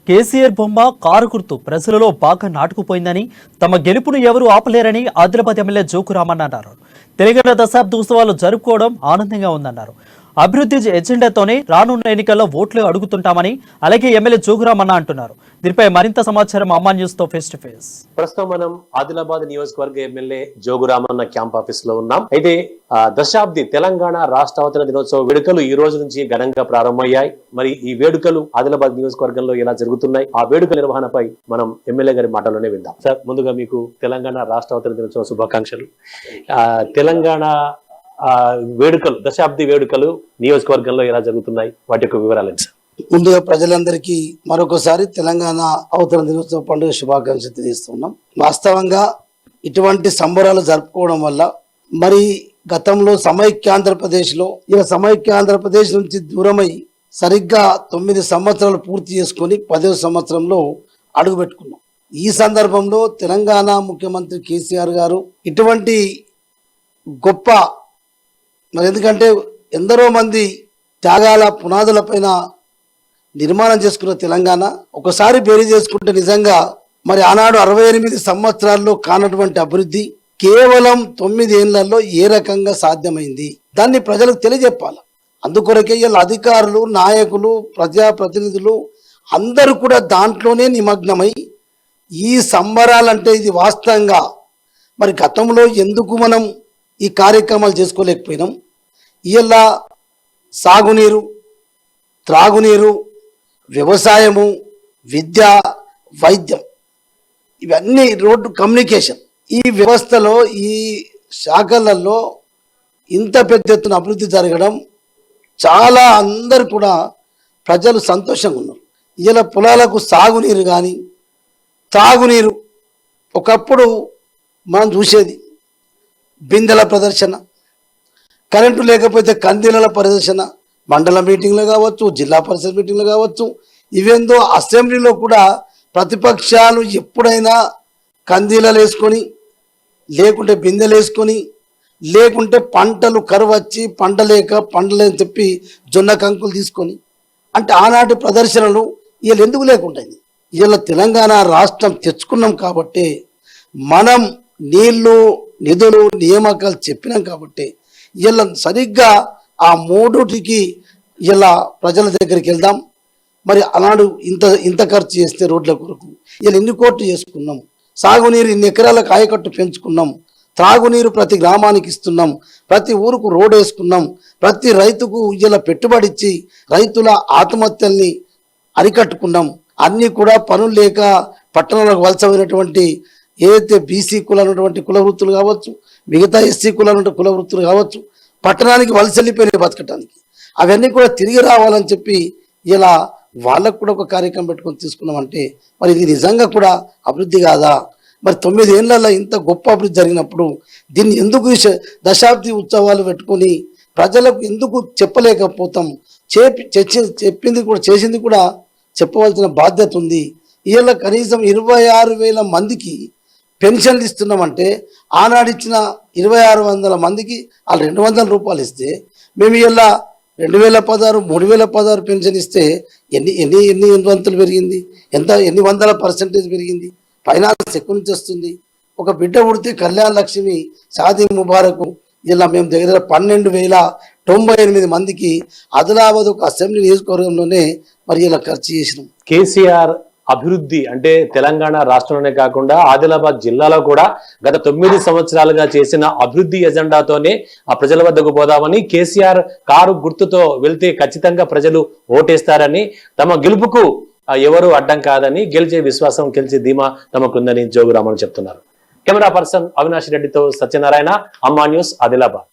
కేసీఆర్ బొమ్మ కారు గుర్తు ప్రజలలో బాగా నాటుకుపోయిందని, తమ గెలుపును ఎవరూ ఆపలేరని ఆదిలాబాద్ ఎమ్మెల్యే జోకురామన్ అన్నారు. తెలంగాణ దశాబ్ద ఉత్సవాలు జరుపుకోవడం ఆనందంగా ఉందన్నారు. అభివృద్ధి ఎజెండాతోనే రానున్న ఎన్నికల్లో ఓట్లు అడుగుతుంటామని అలాగే ఎమ్మెల్యే జోగురామన్న అంటున్నారు. దీనిపై మరింత సమాచారం అమ్మా న్యూస్ తో ఫేస్ టు ఫేస్. ప్రస్తుతం మనం ఆదిలాబాద్ నియోజకవర్గ ఎమ్మెల్యే జోగురామన్న క్యాంప్ ఆఫీస్ లో ఉన్నాం. అయితే దశాబ్ది తెలంగాణ రాష్ట్ర అవతరణ దినోత్సవ వేడుకలు ఈ రోజు నుంచి ఘనంగా ప్రారంభమయ్యాయి. మరి ఈ వేడుకలు ఆదిలాబాద్ నియోజకవర్గంలో ఎలా జరుగుతున్నాయి, ఆ వేడుకల నిర్వహణపై మనం ఎమ్మెల్యే గారి మాటల్లోనే విందాం. సార్, ముందుగా మీకు తెలంగాణ రాష్ట్ర అవతరణ దినోత్సవ శుభాకాంక్షలు. తెలంగాణ వేడుకలు, దశాబ్ది వేడుకలు నియోజకవర్గంలో ఎలా జరుగుతున్నాయి, వాటి యొక్క వివరాలు సార్? ముందుగా ప్రజలందరికీ మరొకసారి తెలంగాణ అవతరణ దినోత్సవ పండుగ శుభాకాంక్షలు తెలియజేస్తున్నాం. వాస్తవంగా ఇటువంటి సంబరాలు జరుపుకోవడం వల్ల మరి గతంలో సమైక్యాంధ్రప్రదేశ్లో ఇలా సమైక్యాంధ్రప్రదేశ్ నుంచి దూరమై సరిగ్గా 9 సంవత్సరాలు పూర్తి చేసుకొని 10వ సంవత్సరంలో అడుగుపెట్టుకున్నాం. ఈ సందర్భంలో తెలంగాణ ముఖ్యమంత్రి కేసీఆర్ గారు ఇటువంటి గొప్ప మరి ఎందుకంటే ఎందరో మంది త్యాగాల పునాదులపైన నిర్మాణం చేసుకున్న తెలంగాణ ఒకసారి బేరీ చేసుకుంటే నిజంగా మరి ఆనాడు 68 సంవత్సరాల్లో కానటువంటి అభివృద్ధి కేవలం 9 ఏళ్లలో ఏ రకంగా సాధ్యమైంది, దాన్ని ప్రజలకు తెలియజెప్పాలి. అందుకొరకే ఇలా అధికారులు, నాయకులు, ప్రజాప్రతినిధులు అందరూ కూడా దాంట్లోనే నిమగ్నమై ఈ సంబరాలంటే ఇది వాస్తవంగా మరి గతంలో ఎందుకు మనం ఈ కార్యక్రమాలు చేసుకోలేకపోయినాం. ఇలా సాగునీరు, త్రాగునీరు, వ్యవసాయము, విద్య, వైద్యం, ఇవన్నీ రోడ్డు కమ్యూనికేషన్, ఈ వ్యవస్థలో ఈ శాఖలలో ఇంత పెద్ద ఎత్తున అభివృద్ధి జరగడం చాలా అందరు కూడా ప్రజలు సంతోషంగా ఉన్నారు. ఇలా పొలాలకు సాగునీరు కానీ త్రాగునీరు ఒకప్పుడు మనం చూసేది బిందెల ప్రదర్శన, కరెంటు లేకపోతే కందీల ప్రదర్శన, మండల మీటింగ్లు కావచ్చు, జిల్లా పరిషత్ మీటింగ్లు కావచ్చు, ఇవేందో అసెంబ్లీలో కూడా ప్రతిపక్షాలు ఎప్పుడైనా కందీలలు వేసుకొని లేకుంటే బిందెలు వేసుకొని లేకుంటే పంటలు కరువు వచ్చి పంట లేక పంటలేని చెప్పి జొన్న కంకులు తీసుకొని అంటే ఆనాటి ప్రదర్శనలు వీళ్ళు ఎందుకు లేకుంటాయి. వీళ్ళ తెలంగాణ రాష్ట్రం తెచ్చుకున్నాం కాబట్టి మనం నీళ్లు, నిధులు, నియామకాలు చెప్పినాం కాబట్టి ఇలా సరిగ్గా ఆ మూడుటికి ఇలా ప్రజల దగ్గరికి వెళ్దాం. మరి అలాంటి ఇంత ఖర్చు చేస్తే రోడ్ల కొరకు ఇలా ఎన్ని కోట్లు చేసుకున్నాం, సాగునీరు ఇన్ని ఎకరాలకు ఆయకట్టు పెంచుకున్నాం, త్రాగునీరు ప్రతి గ్రామానికి ఇస్తున్నాం, ప్రతి ఊరుకు రోడ్ వేసుకున్నాం, ప్రతి రైతుకు ఇలా పెట్టుబడి ఇచ్చి రైతుల ఆత్మహత్యల్ని అరికట్టుకున్నాం. అన్నీ కూడా పనులు లేక పట్టణాలకు వలసమైనటువంటి ఏదైతే బీసీ కులమైనటువంటి కుల వృత్తులు కావచ్చు, మిగతా ఎస్సీ కులమైన కుల వృత్తులు కావచ్చు, పట్టణానికి వలస వెళ్ళిపోయినాయి బతకటానికి, అవన్నీ కూడా తిరిగి రావాలని చెప్పి ఇలా వాళ్ళకు కూడా ఒక కార్యక్రమం పెట్టుకొని తీసుకున్నామంటే మరి ఇది నిజంగా కూడా అభివృద్ధి కాదా? మరి 9 ఏళ్లలో ఇంత గొప్ప అభివృద్ధి జరిగినప్పుడు దీన్ని ఎందుకు దశాబ్ది ఉత్సవాలు పెట్టుకొని ప్రజలకు ఎందుకు చెప్పలేకపోతాం? చెప్పింది కూడా చేసింది కూడా చెప్పవలసిన బాధ్యత ఉంది. ఇలా కనీసం 26,000 మందికి పెన్షన్లు ఇస్తున్నామంటే ఆనాడు ఇచ్చిన 2,600 మందికి వాళ్ళు 200 రూపాయలు ఇస్తే మేము ఇలా 2016, 3016 పెన్షన్ ఇస్తే ఎన్ని వంతులు పెరిగింది, ఎన్ని వందల % పెరిగింది, ఫైనాన్స్ ఎక్కువ నుంచి వస్తుంది. ఒక బిడ్డ పుడితే కళ్యాణ లక్ష్మి, షాదీ ముబారకు ఇలా మేము దగ్గర 12,098 మందికి ఆదిలాబాద్ ఒక అసెంబ్లీ నియోజకవర్గంలోనే మరి ఇలా ఖర్చు చేసినాం. కేసీఆర్ అభివృద్ధి అంటే తెలంగాణ రాష్ట్రంలోనే కాకుండా ఆదిలాబాద్ జిల్లాలో కూడా గత 9 సంవత్సరాలుగా చేసిన అభివృద్ధి ఎజెండాతోనే ఆ ప్రజల వద్దకు పోదామని, కేసీఆర్ కారు గుర్తుతో వెళ్తే ఖచ్చితంగా ప్రజలు ఓటేస్తారని, తమ గెలుపుకు ఎవరు అడ్డం కాదని, గెలిచే విశ్వాసం, గెలిచే ధీమా తమకుందని జోగురామన్ చెప్తున్నారు. కెమెరా పర్సన్ అవినాష్ రెడ్డితో సత్యనారాయణ, అమ్మా న్యూస్, ఆదిలాబాద్.